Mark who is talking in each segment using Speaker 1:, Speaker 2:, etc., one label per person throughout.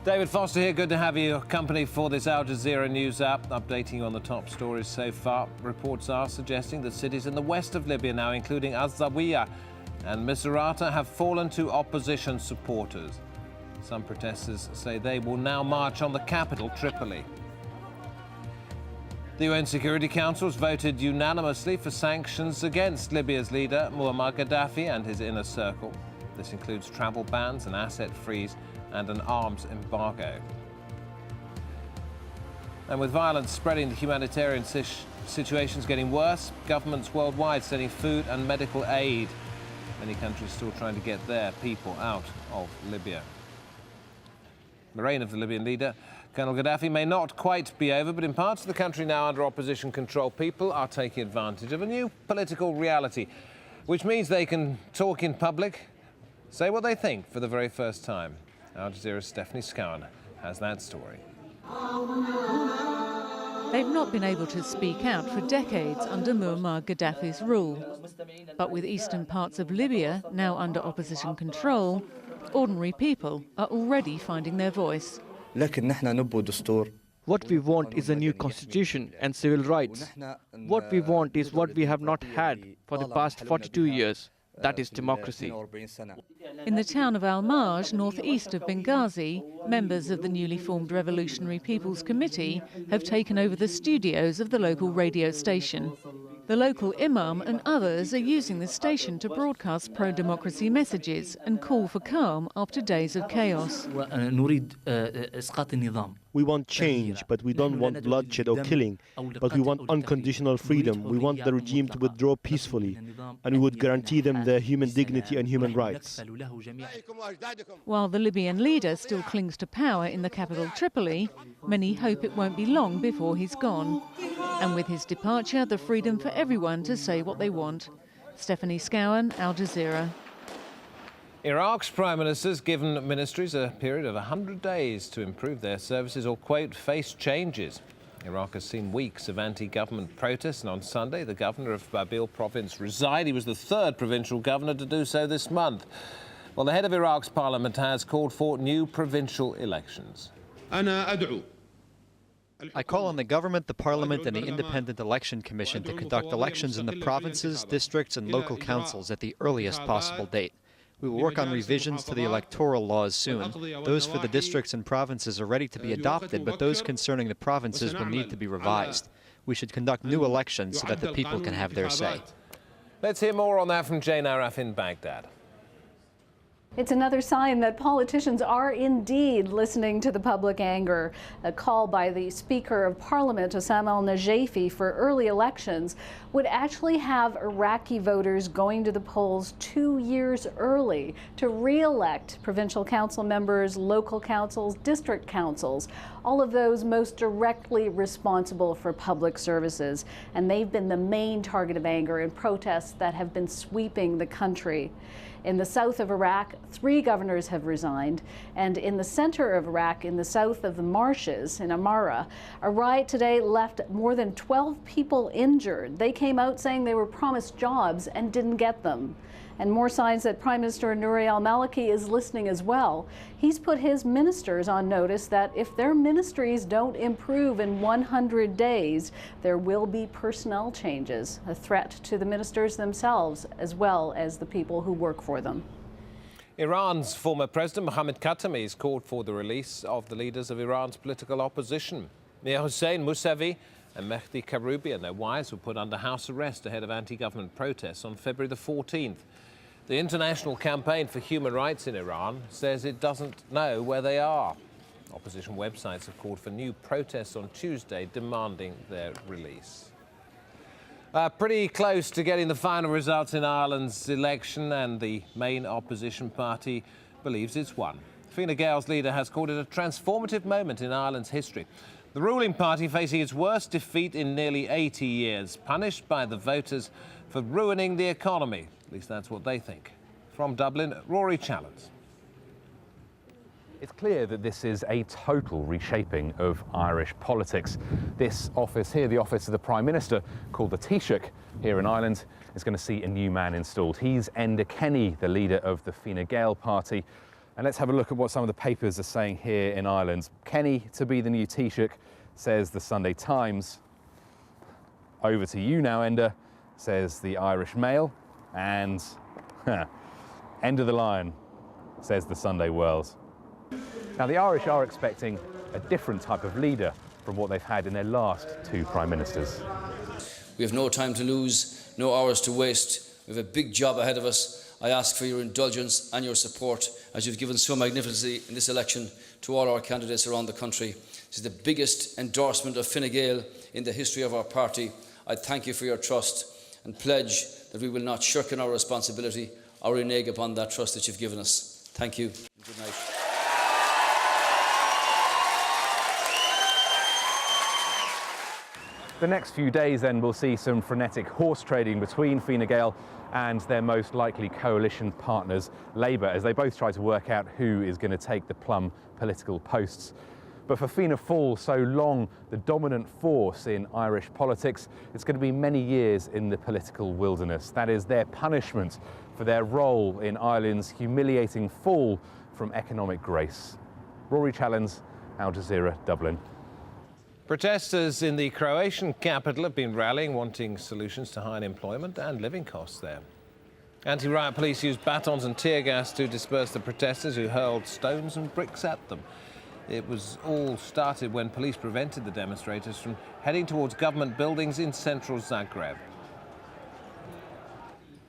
Speaker 1: David Foster here, good to have your company for this Al Jazeera news app, updating you on the top stories so far. Reports are suggesting that cities in the west of Libya now, including AlJazeera and Misrata, have fallen to opposition supporters. Some protesters say they will now march on the capital, Tripoli. The UN Security Council has voted unanimously for sanctions against Libya's leader, Muammar Gaddafi, and his inner circle. This includes travel bans, an asset freeze, and an arms embargo. And with violence spreading, the humanitarian situation's getting worse. Governments worldwide sending food and medical aid. Many countries still trying to get their people out of Libya. The reign of the Libyan leader, Colonel Gaddafi, may not quite be over, but in parts of the country now under opposition control, people are taking advantage of a new political reality, which means they can talk in public, say what they think for the very first time. Al Jazeera's Stephanie Scowen has that story.
Speaker 2: They've not been able to speak out for decades under Muammar Gaddafi's rule. But with eastern parts of Libya now under opposition control, ordinary people are already finding their voice.
Speaker 3: What we want is a new constitution and civil rights. What we want is what we have not had for the past 42 years. That is democracy.
Speaker 2: In the town of Al-Marj, northeast of Benghazi, members of the newly formed Revolutionary People's Committee have taken over the studios of the local radio station. The local imam and others are using the station to broadcast pro-democracy messages and call for calm after days of chaos.
Speaker 4: We want change, but we don't want bloodshed or killing. But we want unconditional freedom. We want the regime to withdraw peacefully, and we would guarantee them their human dignity and human rights.
Speaker 2: While the Libyan leader still clings to power in the capital Tripoli, many hope it won't be long before he's gone. And with his departure, the freedom for everyone to say what they want. Stephanie Scowen, Al Jazeera.
Speaker 1: Iraq's Prime Minister's given ministries a period of 100 days to improve their services or, quote, face changes. Iraq has seen weeks of anti-government protests, and on Sunday, the governor of Babil province resigned. He was the third provincial governor to do so this month. Well, the head of Iraq's parliament has called for new provincial elections.
Speaker 5: I call on the government, the parliament and the Independent Election Commission to conduct elections in the provinces, districts and local councils at the earliest possible date. We will work on revisions to the electoral laws soon. Those for the districts and provinces are ready to be adopted, but those concerning the provinces will need to be revised. We should conduct new elections so that the people can have their say.
Speaker 1: Let's hear more on that from Jane Araf in Baghdad.
Speaker 6: It's another sign that politicians are indeed listening to the public anger. A call by the Speaker of Parliament, Osama al-Najafi, for early elections would actually have Iraqi voters going to the polls 2 years early to re-elect provincial council members, local councils, district councils, all of those most directly responsible for public services. And they've been the main target of anger and protests that have been sweeping the country. In the south of Iraq, 3 governors have resigned, and in the center of Iraq, in the south of the marshes, in Amara, a riot today left more than 12 people injured. They came out saying they were promised jobs and didn't get them. And more signs that Prime Minister Nouri al-Maliki is listening as well. He's put his ministers on notice that if their ministries don't improve in 100 days, there will be personnel changes, a threat to the ministers themselves as well as the people who work for them.
Speaker 1: Iran's former president, Mohammad Khatami, has called for the release of the leaders of Iran's political opposition. Mir Hossein Mousavi and Mehdi Karoubi and their wives were put under house arrest ahead of anti-government protests on February the 14th. The International Campaign for Human Rights in Iran says it doesn't know where they are. Opposition websites have called for new protests on Tuesday demanding their release. Pretty close to getting the final results in Ireland's election, and the main opposition party believes it's won. Fine Gael's leader has called it a transformative moment in Ireland's history. The ruling party facing its worst defeat in nearly 80 years, punished by the voters for ruining the economy. At least that's what they think. From Dublin, Rory Challens.
Speaker 7: It's clear that this is a total reshaping of Irish politics. This office here, the office of the Prime Minister, called the Taoiseach here in Ireland, is going to see a new man installed. He's Enda Kenny, the leader of the Fine Gael party. And let's have a look at what some of the papers are saying here in Ireland. Kenny to be the new Taoiseach, says the Sunday Times. Over to you now, Enda, says the Irish Mail. And end of the line, says the Sunday World. Now, the Irish are expecting a different type of leader from what they've had in their last two prime ministers.
Speaker 8: We have no time to lose, no hours to waste. We have a big job ahead of us. I ask for your indulgence and your support, as you've given so magnificently in this election to all our candidates around the country. This is the biggest endorsement of Fine Gael in the history of our party. I thank you for your trust and pledge that we will not shirk in our responsibility or renege upon that trust that you've given us. Thank you. Good night.
Speaker 7: The next few days then will see some frenetic horse trading between Fine Gael and their most likely coalition partners, Labour, as they both try to work out who is going to take the plum political posts. But for Fianna Fáil, so long the dominant force in Irish politics, it's going to be many years in the political wilderness. That is their punishment for their role in Ireland's humiliating fall from economic grace. Rory Challens, AlJazeera, Dublin.
Speaker 1: Protesters in the Croatian capital have been rallying, wanting solutions to high unemployment and living costs there. Anti-riot police used batons and tear gas to disperse the protesters, who hurled stones and bricks at them. It was all started when police prevented the demonstrators from heading towards government buildings in central Zagreb.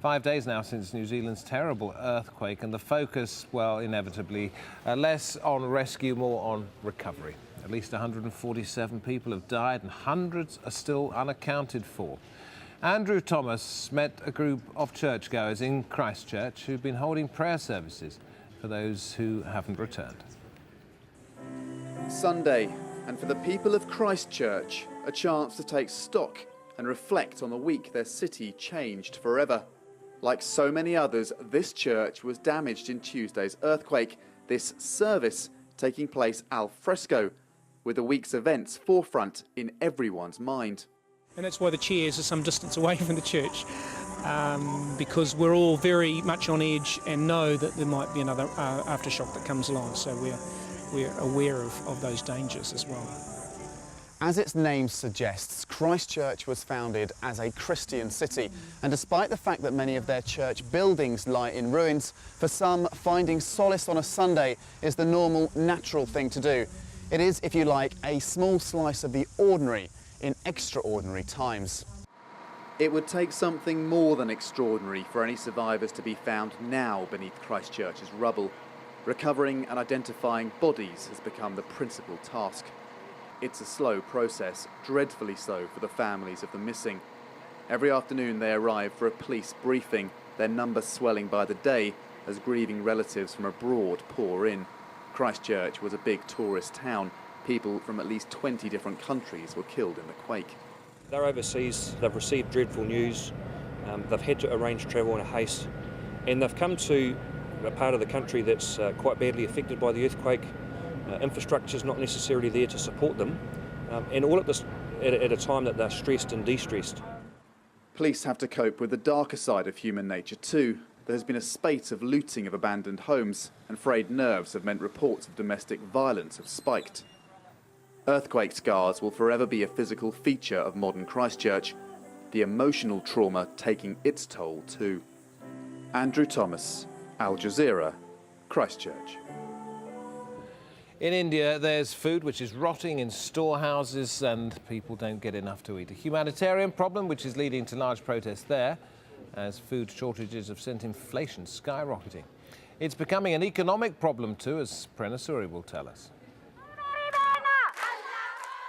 Speaker 1: 5 days now since New Zealand's terrible earthquake, and the focus, well, inevitably, less on rescue, more on recovery. At least 147 people have died and hundreds are still unaccounted for. Andrew Thomas met a group of churchgoers in Christchurch who've been holding prayer services for those who haven't returned.
Speaker 9: Sunday, and for the people of Christchurch, a chance to take stock and reflect on the week their city changed forever. Like so many others, this church was damaged in Tuesday's earthquake, this service taking place al fresco, with the week's events forefront in everyone's mind.
Speaker 10: And that's why the chairs are some distance away from the church, because we're all very much on edge and know that there might be another aftershock that comes along, so we're aware of those dangers as well.
Speaker 11: As its name suggests, Christchurch was founded as a Christian city, and despite the fact that many of their church buildings lie in ruins, for some, finding solace on a Sunday is the normal, natural thing to do. It is, if you like, a small slice of the ordinary in extraordinary times.
Speaker 9: It would take something more than extraordinary for any survivors to be found now beneath Christchurch's rubble. Recovering and identifying bodies has become the principal task. It's a slow process, dreadfully slow for the families of the missing. Every afternoon they arrive for a police briefing, their numbers swelling by the day as grieving relatives from abroad pour in. Christchurch was a big tourist town. People from at least 20 different countries were killed in the quake.
Speaker 12: They're overseas, they've received dreadful news, they've had to arrange travel in a haste, and they've come to a part of the country that's quite badly affected by the earthquake. Infrastructure's not necessarily there to support them, and all at a time that they're stressed and de-stressed.
Speaker 9: Police have to cope with the darker side of human nature too. There has been a spate of looting of abandoned homes, and frayed nerves have meant reports of domestic violence have spiked. Earthquake scars will forever be a physical feature of modern Christchurch, the emotional trauma taking its toll too. Andrew Thomas, AlJazeera, Christchurch.
Speaker 1: In India, there's food which is rotting in storehouses and people don't get enough to eat. A humanitarian problem which is leading to large protests there, as food shortages have sent inflation skyrocketing. It's becoming an economic problem too, as Prerna Suri will tell us.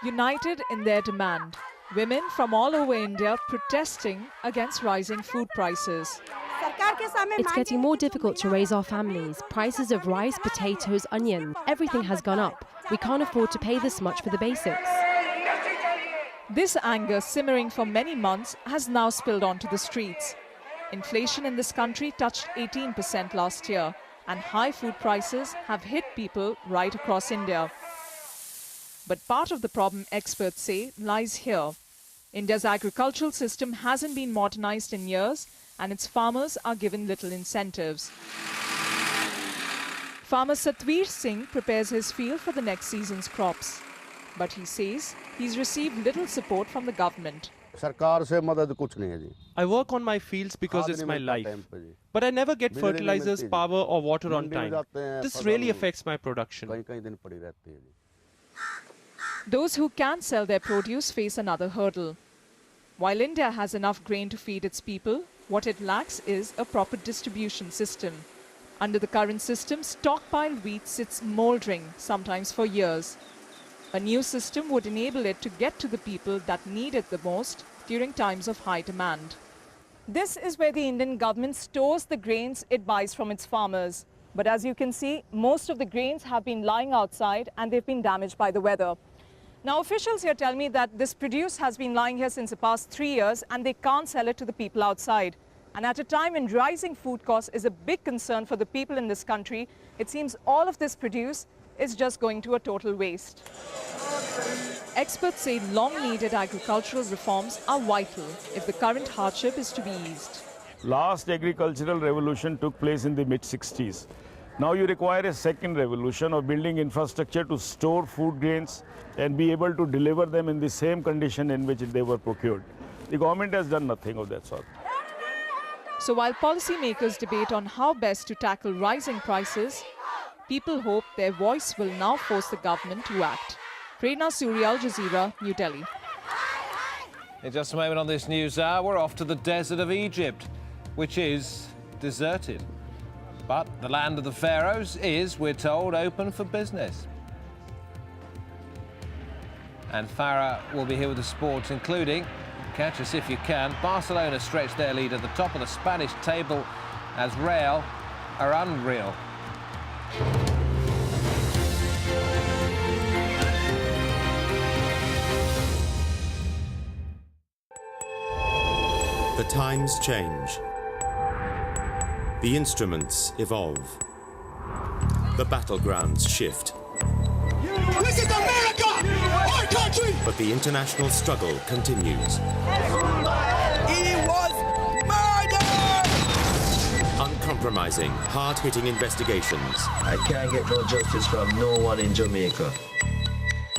Speaker 13: United in their demand, women from all over India protesting against rising food prices.
Speaker 14: It's getting more difficult to raise our families. Prices of rice, potatoes, onion, everything has gone up. We can't afford to pay this much for the basics.
Speaker 13: This anger, simmering for many months, has now spilled onto the streets. Inflation in this country touched 18% last year, and high food prices have hit people right across India. But part of the problem, experts say, lies here. India's agricultural system hasn't been modernized in years, and its farmers are given little incentives. Farmer Satveer Singh prepares his field for the next season's crops. But he says he's received little support from the government.
Speaker 15: I work on my fields because it's my life. But I never get fertilizers, power or water on time. This really affects my production.
Speaker 13: Those who can sell their produce face another hurdle. While India has enough grain to feed its people, what it lacks is a proper distribution system. Under the current system, stockpiled wheat sits mouldering, sometimes for years. A new system would enable it to get to the people that need it the most during times of high demand. This is where the Indian government stores the grains it buys from its farmers. But as you can see, most of the grains have been lying outside and they've been damaged by the weather. Now, officials here tell me that this produce has been lying here since the past 3 years and they can't sell it to the people outside. And at a time when rising food costs is a big concern for the people in this country, it seems all of this produce is just going to a total waste. Experts say long-needed agricultural reforms are vital if the current hardship is to be eased.
Speaker 16: Last agricultural revolution took place in the mid-60s. Now you require a second revolution of building infrastructure to store food grains and be able to deliver them in the same condition in which they were procured. The government has done nothing of that sort.
Speaker 13: So while policymakers debate on how best to tackle rising prices, people hope their voice will now force the government to act. Prerna Suri, AlJazeera, New Delhi.
Speaker 1: In just a moment on this news hour, we're off to the desert of Egypt, which is deserted. But the land of the pharaohs is, we're told, open for business. And Farah will be here with the sports, including, catch us if you can, Barcelona stretched their lead at the top of the Spanish table as Real are unreal.
Speaker 17: The times change. The instruments evolve. The battlegrounds shift.
Speaker 18: This is America! Our country!
Speaker 17: But the international struggle continues.
Speaker 18: He was murdered!
Speaker 17: Uncompromising, hard-hitting investigations.
Speaker 19: I can't get no justice from no one in Jamaica.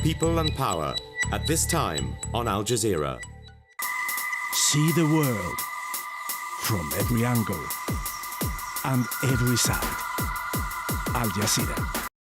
Speaker 17: People and power, at this time on Al Jazeera.
Speaker 20: See the world from every angle and every side. Al Jazeera.